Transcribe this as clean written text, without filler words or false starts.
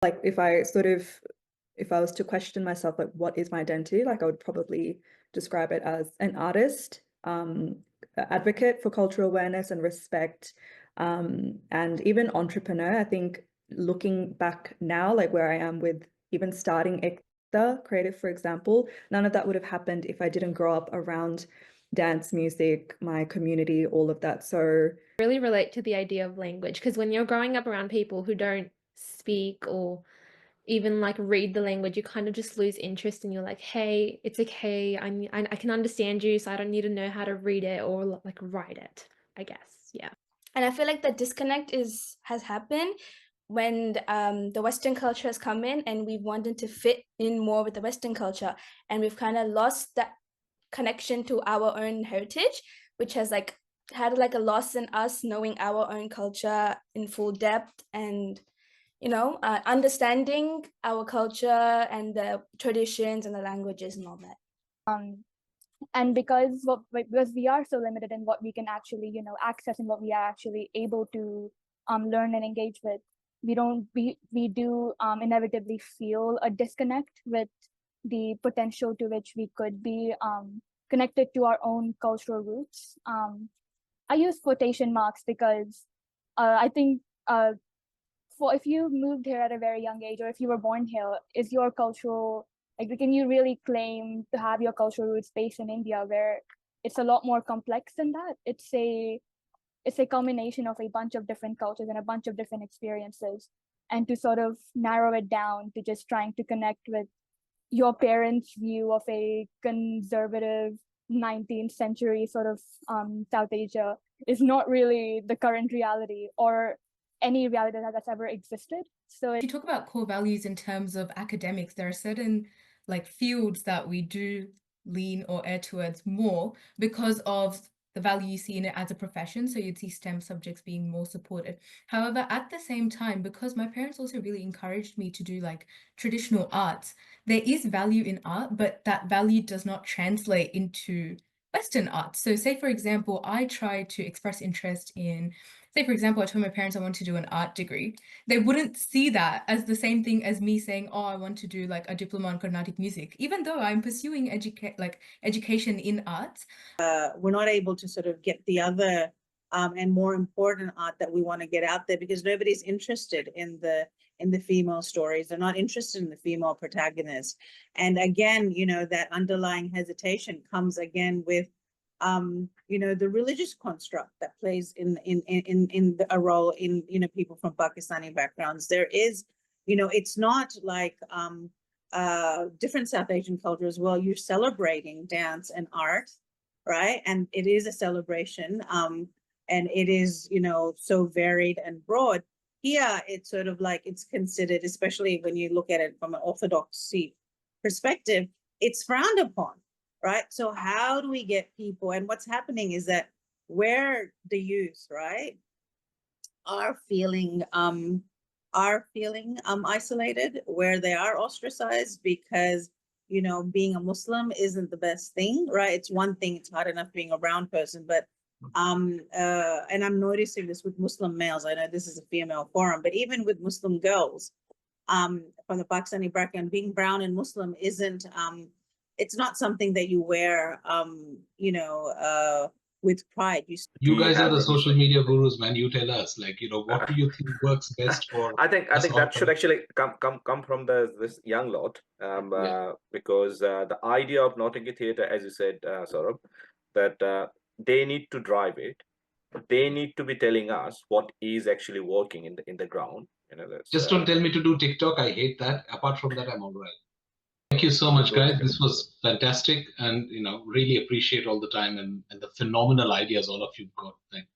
Like if I was to question myself, like what is my identity? Like I would probably describe it as an artist, advocate for cultural awareness and respect, and even entrepreneur. I think looking back now, like where I am with even starting Ekta Creative, for example, none of that would have happened if I didn't grow up around dance, music, my community, all of that. So Really relate to the idea of language, because when you're growing up around people who don't speak or even like read the language, you kind of just lose interest and you're like, hey, it's okay. I can understand you, so I don't need to know how to read it or like write it, I guess. Yeah. And I feel like the disconnect has happened when the Western culture has come in and we wanted to fit in more with the Western culture, and we've kind of lost that connection to our own heritage, which has like had like a loss in us knowing our own culture in full depth, and understanding our culture and the traditions and the languages and all that. And because we are so limited in what we can actually access and what we are actually able to learn and engage with, we do inevitably feel a disconnect with the potential to which we could be connected to our own cultural roots. I use quotation marks because I think for if you moved here at a very young age, or if you were born here, is your cultural, like, can you really claim to have your cultural roots based in India, where it's a lot more complex than that? It's a culmination of a bunch of different cultures and a bunch of different experiences, and to sort of narrow it down to just trying to connect with your parents' view of a conservative 19th century sort of South Asia is not really the current reality or any reality that's ever existed. So if you talk about core values in terms of academics, there are certain like fields that we do lean or err towards more because of the value you see in it as a profession. So you'd see STEM subjects being more supported. However, at the same time, because my parents also really encouraged me to do like traditional arts, there is value in art, but that value does not translate into Western arts. So say, for example, I try to express interest in, say, for example, I told my parents I want to do an art degree. They wouldn't see that as the same thing as me saying, oh, I want to do like a diploma on Carnatic music, even though I'm pursuing education in arts. We're not able to sort of get the other and more important art that we want to get out there, because nobody's interested in the female stories. They're not interested in the female protagonists. And again, that underlying hesitation comes again with the religious construct that plays in a role in people from Pakistani backgrounds. There is, it's not like different South Asian cultures. Well, you're celebrating dance and art, right? And it is a celebration, and it is so varied and broad. Here, it's sort of like it's considered, especially when you look at it from an orthodoxy perspective, it's frowned upon. Right. So how do we get people? And what's happening is that where the youth, right, are feeling isolated, where they are ostracized because, being a Muslim isn't the best thing. Right. It's one thing. It's hard enough being a brown person. But and I'm noticing this with Muslim males. I know this is a female forum, but even with Muslim girls from the Pakistani background, being brown and Muslim isn't it's not something that you wear, with pride. You guys are the social media gurus, man. You tell us, what do you think works best for? I think that should actually come from this young lot, because the idea of Nautanki Theatre, as you said, Saurabh, that they need to drive it. They need to be telling us what is actually working in the ground. Just don't tell me to do TikTok. I hate that. Apart from that, I'm all right. Thank you so much, guys. This was fantastic, and really appreciate all the time and the phenomenal ideas all of you've got. Thank you.